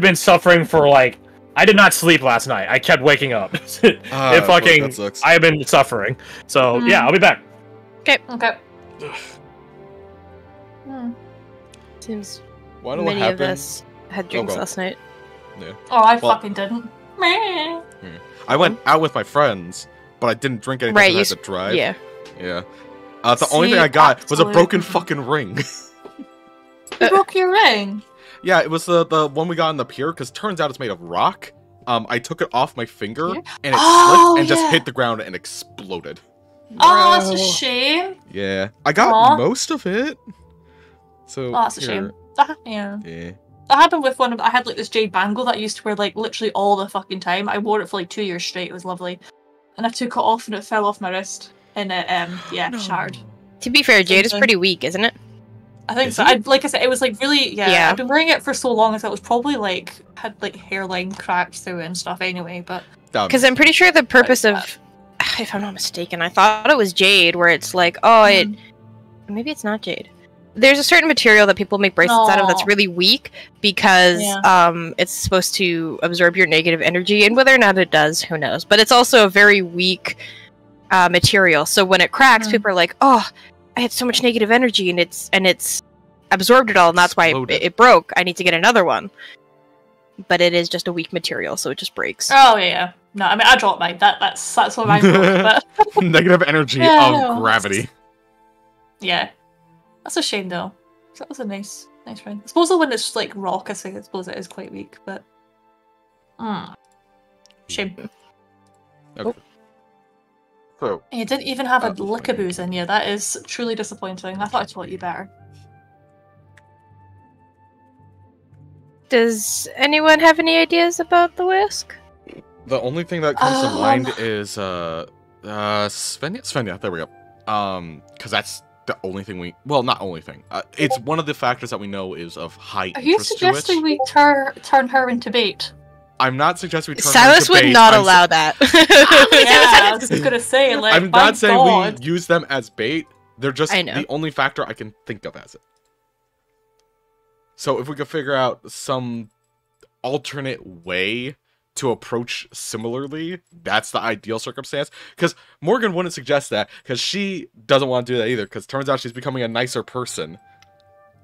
been suffering for like. I did not sleep last night. I kept waking up. I have been suffering. So yeah, I'll be back. Okay. Okay. Seems Why don't many happen? of us had drinks last night. Yeah. Oh, I fucking didn't. Meh. I went out with my friends, but I didn't drink anything. Right, I had to drive. Yeah. Yeah. The only thing I got was a broken fucking ring. You broke your ring. Yeah, it was the one we got on the pier, because turns out it's made of rock. I took it off my finger, and it slipped and just hit the ground and exploded. Oh, that's a shame. Yeah. I got most of it. So, that's a shame. Yeah. Yeah. That happened with one of... I had, like, this jade bangle that I used to wear, like, literally all the fucking time. I wore it for, like, 2 years straight. It was lovely. And I took it off, and it fell off my wrist. And it, shattered. To be fair, jade is pretty weak, isn't it? I think so. Like I said, it was like really, yeah. I've been wearing it for so long, so it was probably like had like hairline cracks through it and stuff. Anyway, but because I'm pretty sure the purpose of, if I'm not mistaken, I thought it was jade, where it's like, oh, maybe it's not jade. There's a certain material that people make bracelets out of that's really weak because it's supposed to absorb your negative energy, and whether or not it does, who knows. But it's also a very weak material, so when it cracks, people are like, oh. I had so much negative energy, and it's absorbed it all, and that's why it broke. I need to get another one. But it is just a weak material, so it just breaks. Oh yeah. No, I mean I dropped mine. That's what mine broke. But negative energy of gravity. Yeah, that's a shame though. That was a nice ring. I suppose when it's like rock, I suppose it is quite weak, but shame. Okay. So, you didn't even have a lick of booze in you. That is truly disappointing. I thought I taught you better. Does anyone have any ideas about the whisk? The only thing that comes to mind is Svenja. There we go. Because that's the only thing we... Well, not only thing. It's one of the factors that we know is of high interest to it. Are you suggesting we turn her into bait? I'm not suggesting we turn Silas her into bait. would not allow that. Yeah, I was just gonna say, like, I'm not saying we use them as bait. They're just the only factor I can think of as it. So if we could figure out some alternate way to approach similarly, that's the ideal circumstance. Because Morgan wouldn't suggest that, because she doesn't want to do that either, because turns out she's becoming a nicer person.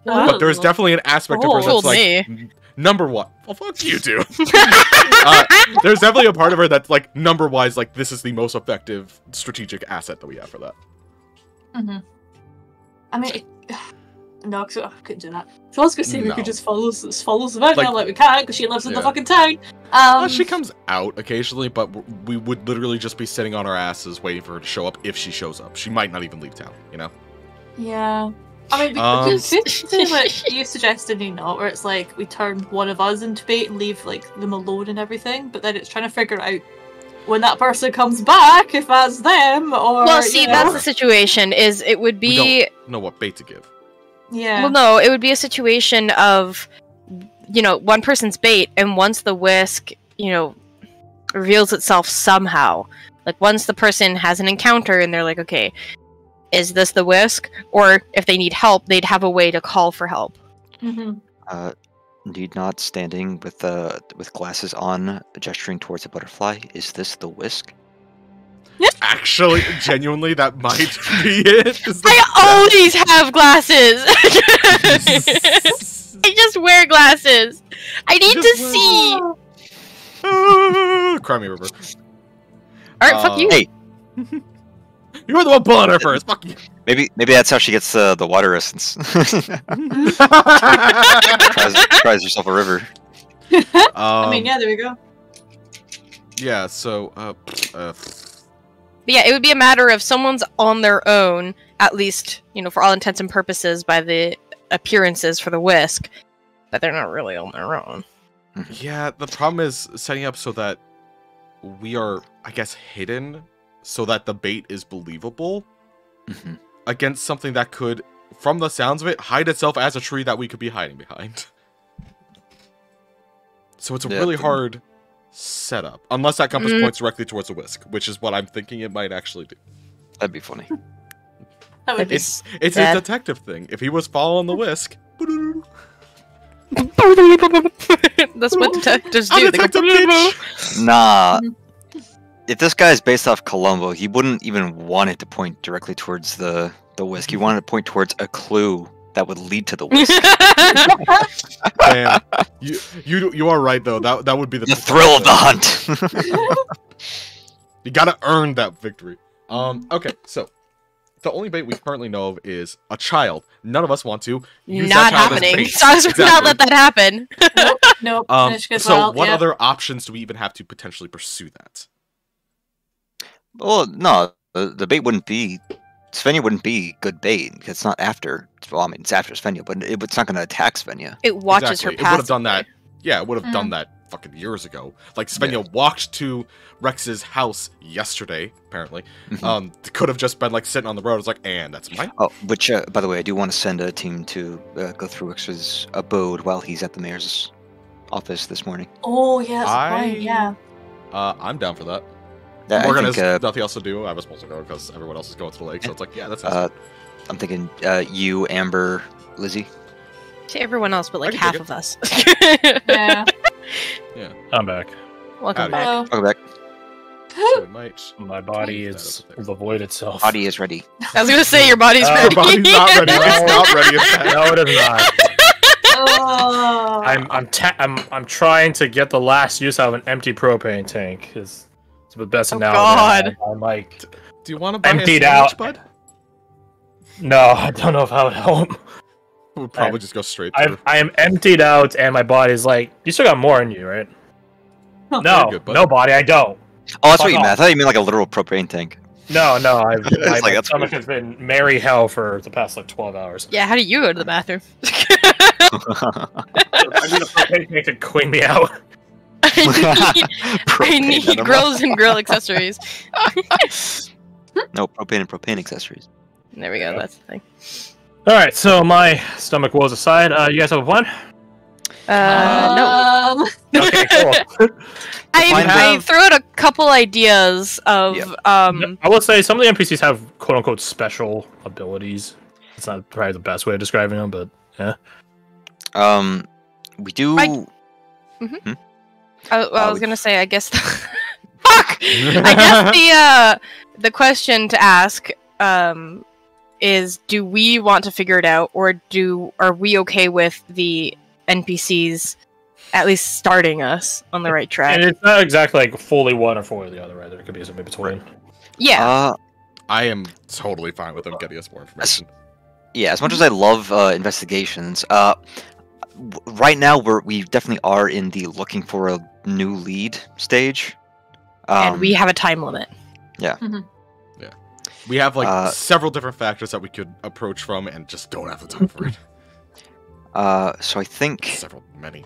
But there's definitely an aspect of her that's like... Number one. Well, fuck you two. There's definitely a part of her that's like number-wise, like this is the most effective strategic asset that we have for that. I mean, no, because I couldn't do that. So I was gonna say we could just follow Savannah, like we can't because she lives in the fucking town. She comes out occasionally, but we would literally just be sitting on our asses waiting for her to show up if she shows up. She might not even leave town, you know? Yeah. I mean, we could do what you suggested, you know, where it's like we turn one of us into bait and leave like them alone and everything, but then it's trying to figure out when that person comes back if that's them or. Well, see, that's the situation. Is it would be. We don't know what bait to give. Yeah. Well, no, it would be a situation of, you know, one person's bait, and once the whisk, you know, reveals itself somehow, like once the person has an encounter and they're like, okay. Is this the whisk? Or if they need help, they'd have a way to call for help. Need not standing with glasses on, gesturing towards a butterfly. Is this the whisk? Actually, genuinely, that might be it. I always have glasses! I just wear glasses! I need to see! Cry me, River. Alright, fuck you. Hey! You were the one pulling her first. Fuck you. Maybe that's how she gets the water essence. tries herself a river. I mean, yeah, there we go. Yeah. So, But yeah, it would be a matter of someone's on their own, at least, you know, for all intents and purposes, by the appearances for the whisk, but they're not really on their own. Yeah, the problem is setting up so that we are, I guess, hidden. So that the bait is believable against something that could, from the sounds of it, hide itself as a tree that we could be hiding behind. So it's a really hard setup. Unless that compass points directly towards the whisk, which is what I'm thinking it might actually do. That'd be funny. That would be it's a detective thing. If he was following the whisk... That's what detectives do. Nah. If this guy is based off Columbo, he wouldn't even want it to point directly towards the whisk. He wanted to point towards a clue that would lead to the whisk. Damn. You are right though. That would be the thrill of the hunt. You gotta earn that victory. Okay, so the only bait we currently know of is a child. None of us want to use not that child happening. as bait. So I was not let that happen. Nope. So what other options do we even have to potentially pursue that? Well, no, the bait wouldn't be. Svenja wouldn't be good bait. It's not after. Well, I mean, it's after Svenja, but it's not going to attack Svenja. It watches her pass. It would have done that. Yeah, it would have done that fucking years ago. Like Svenja walked to Rex's house yesterday, apparently. Could have just been like sitting on the road. It's like, and that's mine. Oh, which, by the way, I do want to send a team to go through Rex's abode while he's at the mayor's office this morning. Oh yeah, that's fine. Yeah. I'm down for that. Morgan has nothing else to do. I was supposed to go because everyone else is going to the lake, so it's like, yeah, that's nice. I'm thinking you, Amber, Lizzie. To everyone else, but like half of us. Yeah. Yeah. I'm back. Welcome back. Welcome back. So my body is the void itself. Body is ready. I was gonna say your body's ready. Your body's not ready. It's not ready. No, it is not. Oh. I'm trying to get the last use out of an empty propane tank. It's the best analogy. God. I'm like, do you want to buy emptied a sandwich, out, bud? No, I don't know if I would help. We'll probably just go straight through. I am emptied out, and my body's like, you still got more in you, right? No, good, no body, I don't. Oh, that's what you meant. I thought you meant like a literal propane tank. No, my like, stomach has been merry hell for the past like 12 hours. Yeah, how do you go to the bathroom? I need a propane tank to clean me out. I need grills and grill accessories. No, propane and propane accessories. There we go, that's the thing. Alright, so my stomach woes aside, you guys have a plan? No. Okay, cool. I threw out a couple ideas of I will say some of the NPCs have quote unquote special abilities. It's not probably the best way of describing them, but yeah. We do. I was gonna say, I guess. Fuck. I guess the question to ask is, do we want to figure it out, or are we okay with the NPCs at least starting us on the right track? And it's not exactly like fully one or fully the other, right? There could be something between. Yeah. I am totally fine with them getting us more information. Yeah, as much as I love investigations, right now we definitely are in the looking for a new lead stage. And we have a time limit. Yeah. Yeah. We have like several different factors that we could approach from and just don't have the time for it. So I think many.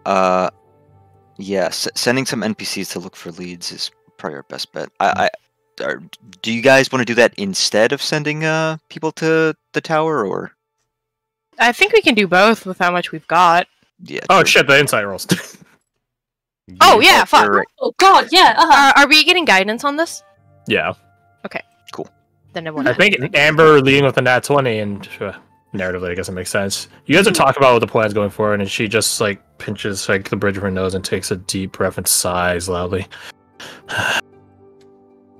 Yeah, sending some NPCs to look for leads is probably our best bet. Do you guys want to do that instead of sending people to the tower, or? I think we can do both with how much we've got. Yeah. Oh shit! The insight rolls. Oh yeah, fuck. Right. Oh god, yeah. Are we getting guidance on this? Yeah. Okay. Cool. Then I think Amber leading with a nat 20 and narratively, I guess it makes sense. You guys are talking about what the plan's going forward, and she just like pinches like the bridge of her nose and takes a deep breath and sighs loudly.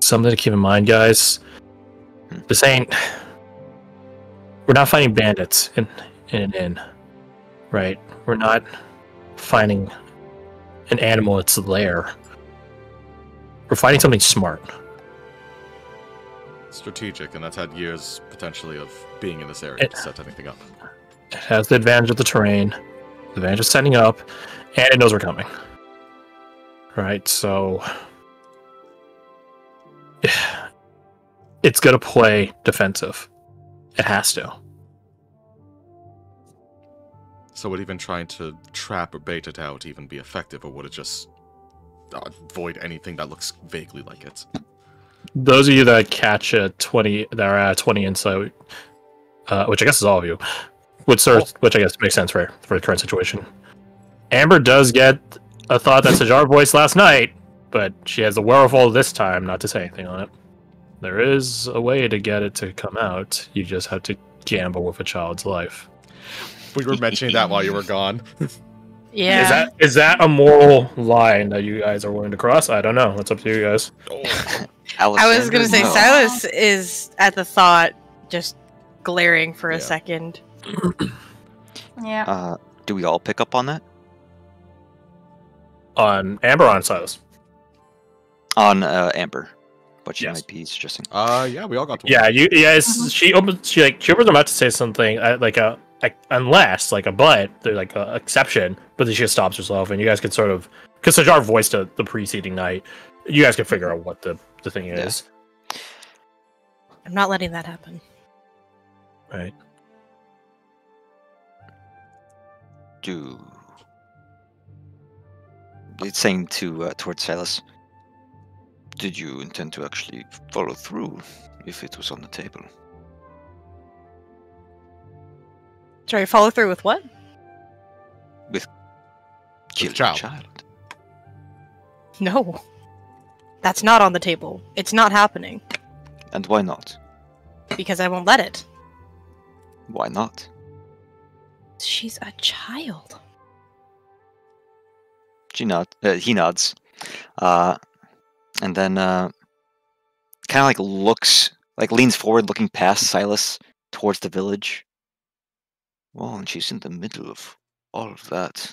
Something to keep in mind, guys. This ain't. We're not fighting bandits in an inn, right? We're not finding an animal its lair. We're fighting something smart. Strategic, and that's had years potentially of being in this area to set anything up. It has the advantage of the terrain, the advantage of setting up, and it knows we're coming. Right, so it's gonna play defensive. It has to. So would even trying to trap or bait it out even be effective, or would it just avoid anything that looks vaguely like it? Those of you that catch a 20, that are at 20 insight, which I guess is all of you, which I guess makes sense for the current situation. Amber does get a thought that Sajar voiced last night, but she has the wherewithal this time not to say anything on it. There is a way to get it to come out. You just have to gamble with a child's life. We were mentioning that while you were gone. Yeah. Is that a moral line that you guys are willing to cross? I don't know. It's up to you guys. I was gonna say no. Silas is at the thought, just glaring for a second. Yeah. Do we all pick up on that? On Amber, on Silas. On Amber, what she Yes. might be suggesting. Yeah, we all got to. Yeah, you. Yes, she opens her mouth to say something unless a but there's like a exception, but then she just stops herself, and you guys can sort of because Sajar voiced the preceding night, you guys can figure out what the thing is. I'm not letting that happen. Right. It's saying towards Silas. Did you intend to actually follow through if it was on the table? Sorry, follow through with what? Kill a child. child. No. That's not on the table. It's not happening. And why not? Because I won't let it. Why not? She's a child. He nods. And then kind of leans forward, looking past Silas towards the village. Well, and she's in the middle of all of that.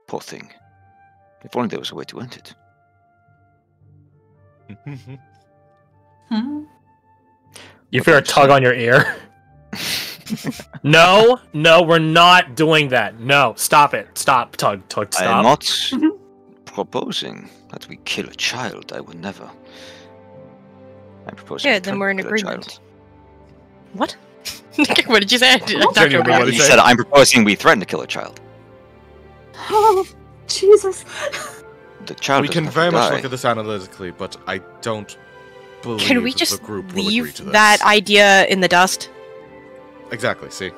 Poor thing. If only there was a way to end it. You feel a tug on your ear. No, we're not doing that. No, stop it. Stop, tug, stop. I am not proposing that we kill a child. I would never. I'm proposing. Good, then we're in kill a agreement. child. What? What did you say? I talked over Genuinely, you. what did He you say? said, "I'm proposing we threaten to kill a child." Oh, Jesus. The child. We doesn't can have very to much die. look at this analytically, but I don't believe Can we that just the group will agree leave to this. that idea in the dust? Exactly. See.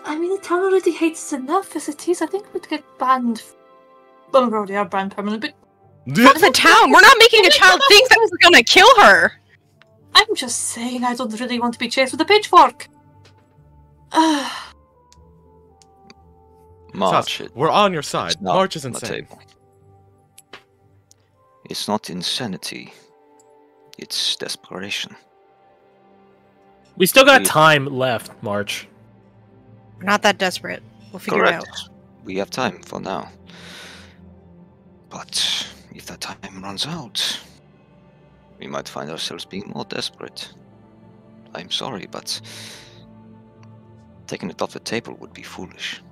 I mean, the town already hates us enough as it is. I think we'd get banned. Well, we already are banned permanently, but The town. We're not making a child think that we're gonna kill her. I'm just saying I don't really want to be chased with a pitchfork. March. Sus, we're on your side. It's not March is on the insane. table. It's not insanity. It's desperation. We still got We- time left, March. We're not that desperate. We'll figure it out. Correct. We have time for now. But if that time runs out, we might find ourselves being more desperate. I'm sorry, but taking it off the table would be foolish.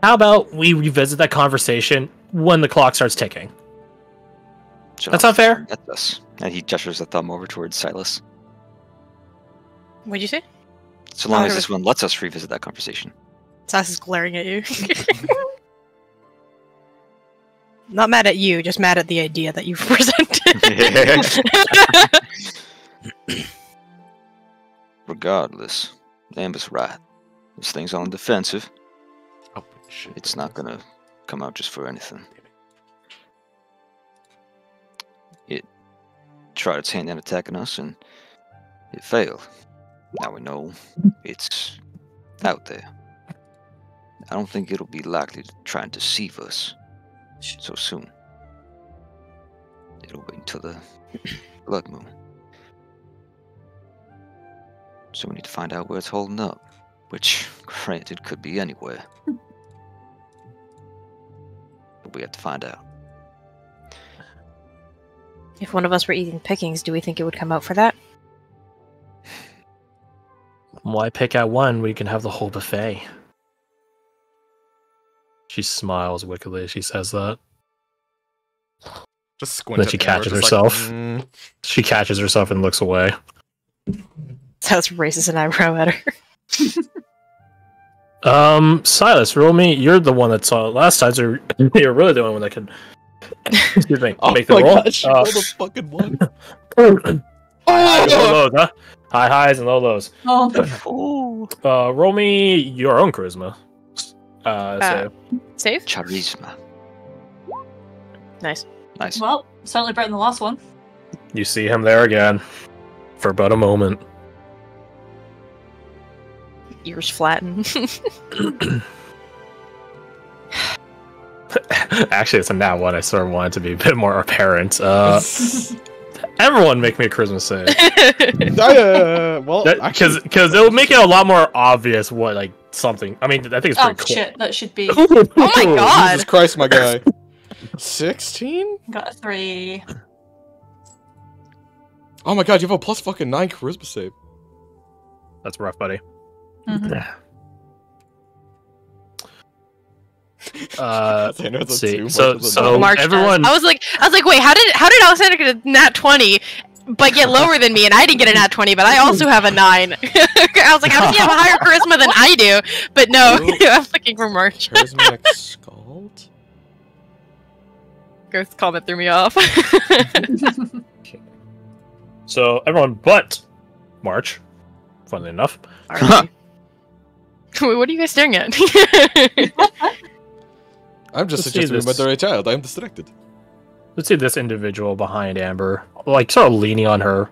How about we revisit that conversation when the clock starts ticking? That's not fair. That's us. And he gestures a thumb over towards Silas. What'd you say? So long Oh, as it this one lets us revisit that conversation. Sass is glaring at you. Not mad at you, just mad at the idea that you've presented. Regardless, Amber's right. This thing's on the defensive. Oh, shit. It's not gonna come out just for anything. It tried its hand at attacking us and it failed. Now we know it's out there. I don't think it'll be likely to try and deceive us so soon. It'll wait until the blood moon. So we need to find out where it's holding up. Which, granted, could be anywhere. But we have to find out. If one of us were eating pickings, do we think it would come out for that? Why pick out one? We can have the whole buffet. She smiles wickedly as she says that. Just squint. Then at she Amber, catches just herself. Like, She catches herself and looks away. Sounds racist an eyebrow at her. Silas, roll me. You're the one that saw it last time, so you're really the only one that can. Excuse me. Oh make the my roll. gosh, you rolled a fucking one. High highs and low lows, huh? High highs and low lows. Oh, Roll me your own charisma. So Save? Charisma. Nice. Nice. well, certainly better than the last one. you see him there again for but a moment. Ears flatten. Actually, it's a nat one. I sort of wanted to be a bit more apparent. Everyone make me a charisma save. Well, because it'll make it a lot more obvious what like something. I mean, I think it's pretty cool. Shit, that should be. Oh my god! Jesus Christ, my guy. 16? Got a 3. Oh my god, you have a plus fucking 9 charisma save. That's rough, buddy. Mhm. Let's see. So March everyone. does. I was like, wait, how did Alexander get a nat 20, but get lower than me, and I didn't get a nat 20, but I also have a 9. I was like, how does he have a higher charisma than I do? But no, I'm looking for March. Charismatic Scald? Ghost comment threw me off. So everyone but March, funnily enough. Wait, what are you guys staring at? I'm just Let's see suggesting we this. met the right child. I am distracted. Let's see this individual behind Amber, like sort of leaning on her,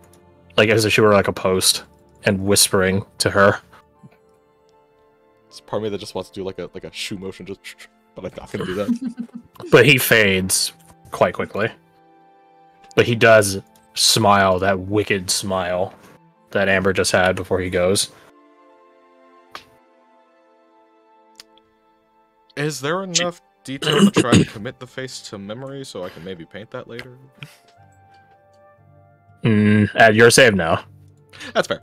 like as if she were like a post, and whispering to her. It's part of me that just wants to do like a shoe motion, just, but I'm not gonna do that. But he fades quite quickly. But he does smile, that wicked smile that Amber just had before he goes. Is there enough detail to try to commit the face to memory so I can maybe paint that later? At your save now. That's fair.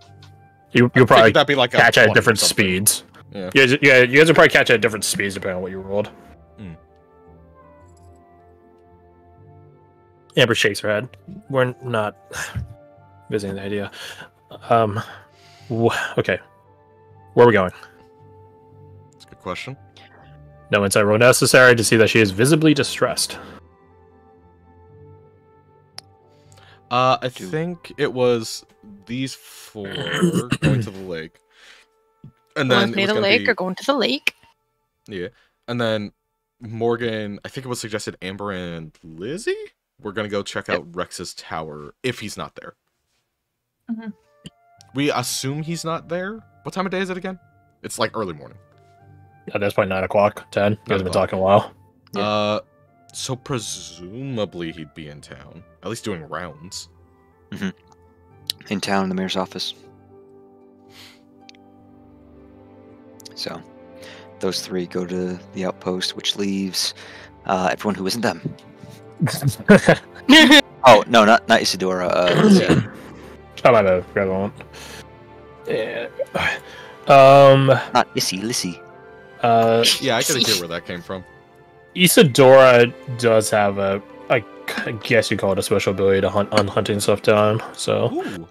You'll probably that'd be like catch a at 20 or different something. speeds. Yeah. You guys will probably catch at different speeds depending on what you rolled. Amber shakes her head. We're not visiting the idea. Okay. Where are we going? That's a good question. No insight roll necessary to see that she is visibly distressed. I think it was these 4 going to the lake. And then Going to the lake or going to the lake? Yeah. And then Morgan, I think it was suggested Amber and Lizzie? We're gonna go check out Rex's tower if he's not there. Mm-hmm. We assume he's not there. What time of day is it again? It's like early morning. At this point, 9 o'clock, 10. You guys have been talking a while. Yeah. So presumably he'd be in town. At least doing rounds. In town, in the mayor's office. So, those 3 go to the outpost, which leaves everyone who isn't them. Oh, no, not Isadora. Oh, my bad. Grab one. Yeah. Not Lissy. Yeah, I could hear where that came from. Isadora does have I guess you call it a special ability to hunt on hunting stuff down. Ooh.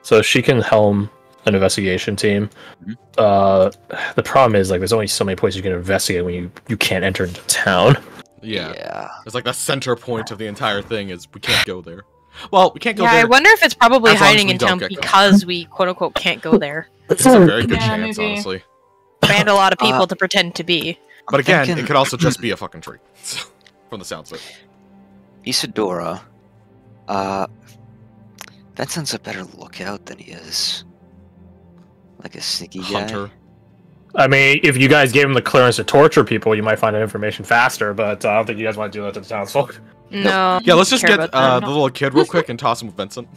So she can helm an investigation team. The problem is like there's only so many places you can investigate when you can't enter into town. Yeah. It's like the center point of the entire thing is we can't go there. Well, we can't go there. I wonder if it's probably as long as hiding we in don't town get caught. because we quote unquote can't go there. It's a very good Yeah, chance, maybe. honestly. Banned a lot of people to pretend to be. But again, thinking- it could also just be a fucking tree. From the sounds of it. Isadora, Vincent's a better lookout than he is like a sneaky guy. Hunter. I mean, if you guys gave him the clearance to torture people, you might find that information faster. But I don't think you guys want to do that to the townsfolk. No. Yeah, let's just care get about the little kid real quick and toss him with Vincent.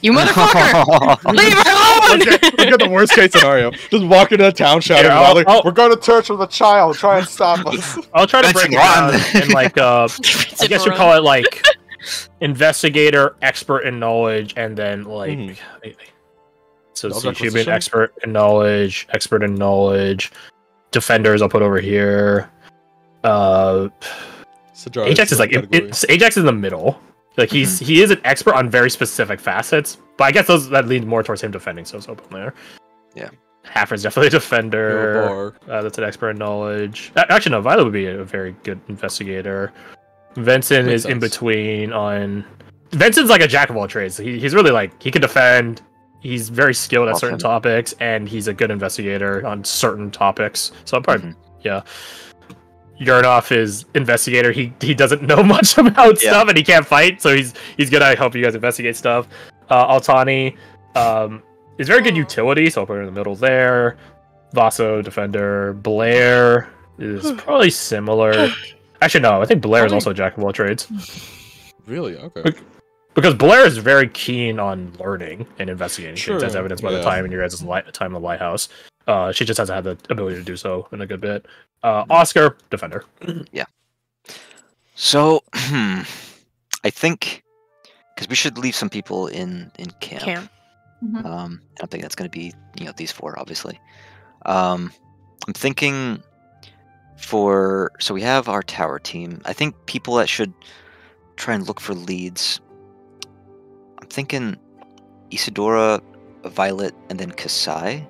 You motherfucker! Leave her alone! Let's get the worst case scenario. Just walk into the town shouting, Yeah, loudly, I'll- we're going to torture the child. Try and stop us. I'll try to break it down in like I guess you call it like investigator, expert in knowledge, and then like so Dog see, she'd be an acquisition? expert in knowledge. Defenders, I'll put over here. Ajax is like Ajax is in the middle. Like he is an expert on very specific facets, but I guess that lead more towards him defending. So it's open there. Yeah. Haffer's definitely a defender. That's an expert in knowledge. Actually, no, Violet would be a very good investigator. Vincent Makes is in sense. between on. Vincent's like a jack of all trades. He's really like he can defend. He's very skilled at certain topics, and he's a good investigator on certain topics. So I'm probably yeah. Yurnov is investigator. He doesn't know much about stuff, and he can't fight, so he's gonna help you guys investigate stuff. Altani is very good utility, so I'll put her in the middle there. Vaso defender. Blair is probably similar. Actually, no. I think Blair is also a jack of all trades. Really? Okay. Because Blair is very keen on learning and investigating things, as evidenced by the time in your guys' time in the lighthouse. She just hasn't had the ability to do so in a good bit. Oscar, defender. Yeah. So, I think because we should leave some people in camp. I don't think that's going to be these four, obviously. I'm thinking so we have our tower team. I think people that should try and look for leads. I'm thinking Isadora, Violet, and then Kasai.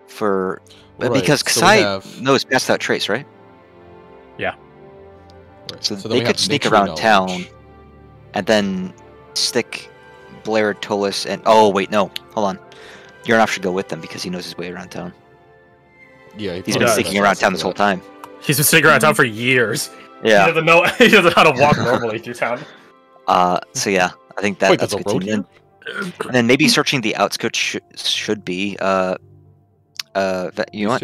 Because Kasai knows Pass Without Trace, right? Yeah. Right. So they could sneak around town, and then stick Blair, Tolis, and wait, no, hold on. Yarnoff should go with them because he knows his way around town. Yeah, he's been sneaking around town this whole time. He's been sneaking around town for years. Yeah. He doesn't know. He doesn't know how to walk normally through town. So yeah, I think that's a good team. And then maybe searching the outskirts should be you know what?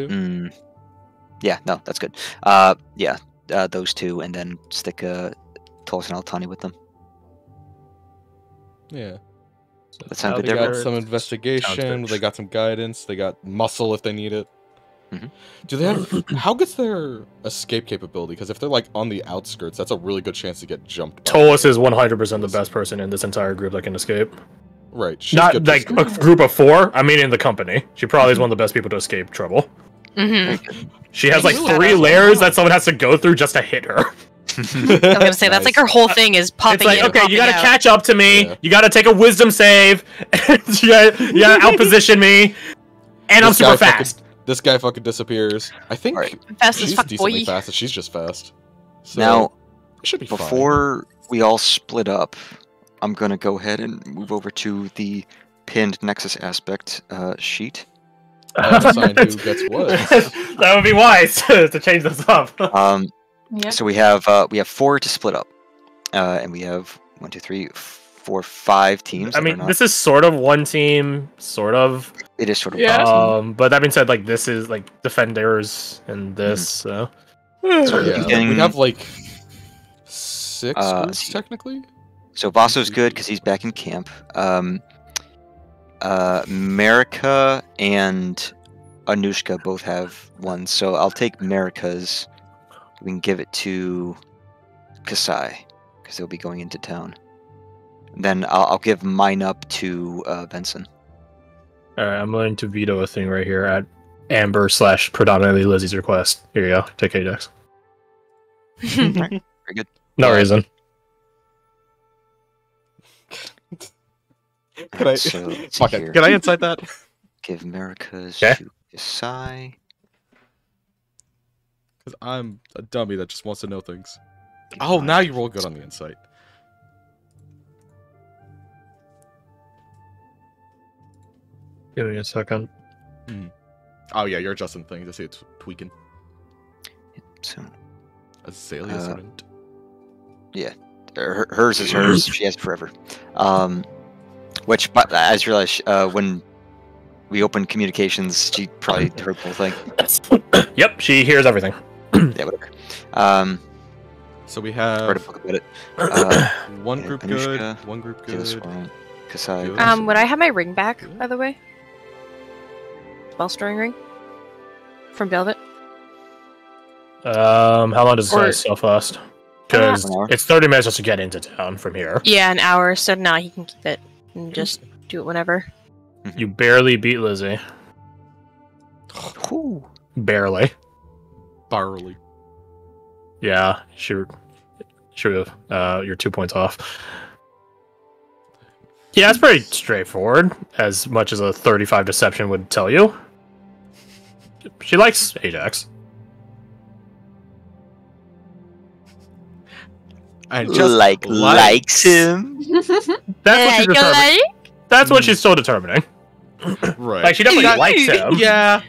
Yeah, no, that's good. Yeah, those two, and then stick Tolis and Altani with them. Yeah. That sounds good. They got some investigation. They got some guidance. They got muscle if they need it. Do they have? How gets their escape capability? Because if they're like on the outskirts, that's a really good chance to get jumped. Tolis is 100% the best person in this entire group that can escape. Right. She's not like a group of 4. I mean, in the company, she probably is one of the best people to escape trouble. She has like 3 layers that someone has to go through just to hit her. I was gonna say that's like her whole thing is popping. It's like, in, okay, you gotta out. catch up to me. You gotta take a wisdom save. you gotta outposition me, and I'm super fast. This guy fucking disappears. I think fast as she's fuck, decently boy. fast. She's just fast. So Now, it should be before we all split up, I'm gonna go ahead and move over to the pinned Nexus aspect sheet. Assign who gets what. That would be wise to change this up. So we have 4 to split up, and we have 1, 2, 3, 4, 5 teams. I mean, this is sort of one team, sort of. It is sort of one team. But that being said, like this is like defenders and this. So yeah, we have like 6 groups technically. So Vasso's good because he's back in camp. Marika and Anushka both have 1, so I'll take Marika's. We can give it to Kasai because they'll be going into town. Then I'll give mine up to Benson. Alright, I'm willing to veto a thing right here at Amber / predominantly Lizzie's request. Here you go. Take Ajax. Very good. No reason. Can I? Fuck it. Can I incite that? Give Marika's to Kasai. Because I'm a dummy that just wants to know things. Oh, now you roll good on the insight. Give me a second. Oh yeah, you're adjusting things. I see it's tweaking. So, Azalea's yeah, hers is hers. She has it forever. Which, but I just realized when we opened communications, she probably heard the whole thing. Yep, she hears everything. Yeah, whatever. So we have Read a book about it. one group Anushka, good, one group good. Kasai. Would I have my ring back, by the way? Spell-storing ring? From Velvet? How long does this stuff last? Because An hour. it's 30 minutes just to get into town from here. Yeah, an hour, so now he can keep it and just do it whenever. You barely beat Lizzie. Barely. Barley. Yeah, sure. You're 2 points off. Yeah, it's pretty straightforward, as much as a 35 deception would tell you. She likes Ajax. I just likes him. That's what she's determining. That's what she's still determining. Right. Like, she definitely likes him. Yeah.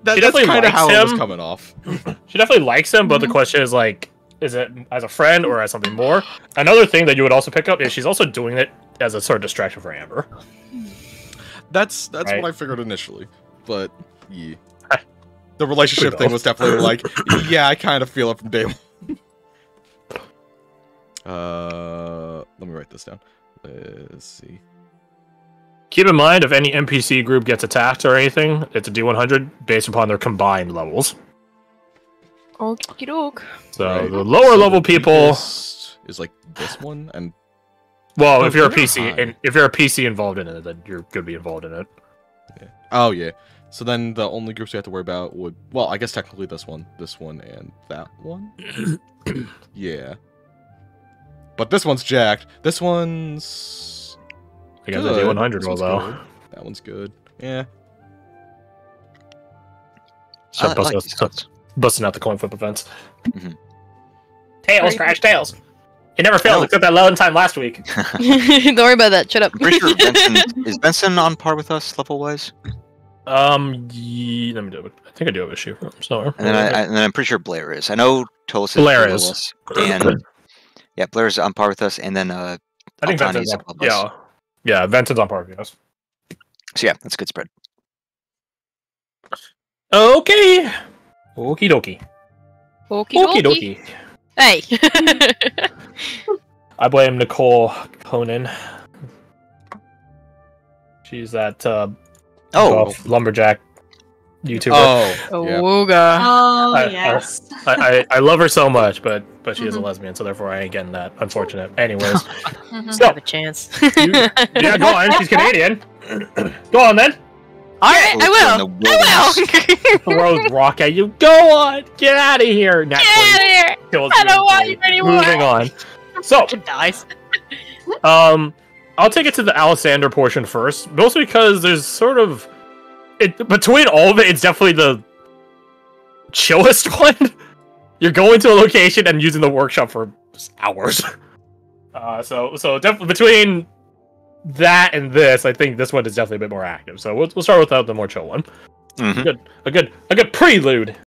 That's kind of how it was coming off. She definitely likes him, but the question is, like, is it as a friend or as something more? Another thing that you would also pick up is she's also doing it as a sort of distraction for Amber. That's right? What I figured initially, but yeah. The relationship thing was definitely like, yeah, I kind of feel it from day one. Let me write this down. Let's see. Keep in mind, if any NPC group gets attacked or anything, it's a D100 based upon their combined levels. Okie doke. So Right. the lower level people is like this one, and well, Oh, if you're a they're PC high. and if you're a PC involved in it, then you're gonna be involved in it. yeah. Oh yeah. So then the only groups we have to worry about would, well, I guess technically this one, and that one. Yeah. But this one's jacked. This one's I guess a good. D100 This roll one's though. good. That one's good. Yeah. So I like these cards. busting out the coin flip events. Mhm. Tails, crash tails. It never fails except that loading time last week. Don't worry about that. Shut up. I'm pretty sure is Benson on par with us level wise? Let me do it. I think I do have a shoe from somewhere. And then I'm pretty sure Blair is. I know Tolis is Blair below is. us, and yeah, Blair's on par with us, and then I think Altani's Venton's on, above us. yeah, Venton's on par with us. So yeah, that's a good spread. Okay. Okie dokie. Okie Okie dokie. dokie. Hey. I blame Nicole Conan. She's that buff lumberjack YouTuber. Oh. Yeah. Ooga. Oh, I- yes. I love her so much, but she is a Mhm. lesbian, so therefore I ain't getting that. Unfortunate. Anyways, Mhm. so Have a chance. yeah, go on. She's Canadian. Go on then. All right, I will. I will. Throws rock at you. Go on. Get out of here. Get out of here. Kills I you don't want you instantly. anymore. Moving on. So, Nice. I'll take it to the Alexander portion first, mostly because there's sort of between all of it, it's definitely the chillest one. You're going to a location and using the workshop for hours. So definitely between that and this, I think this one is definitely a bit more active. So we'll start with the more chill one. Mhm. A good prelude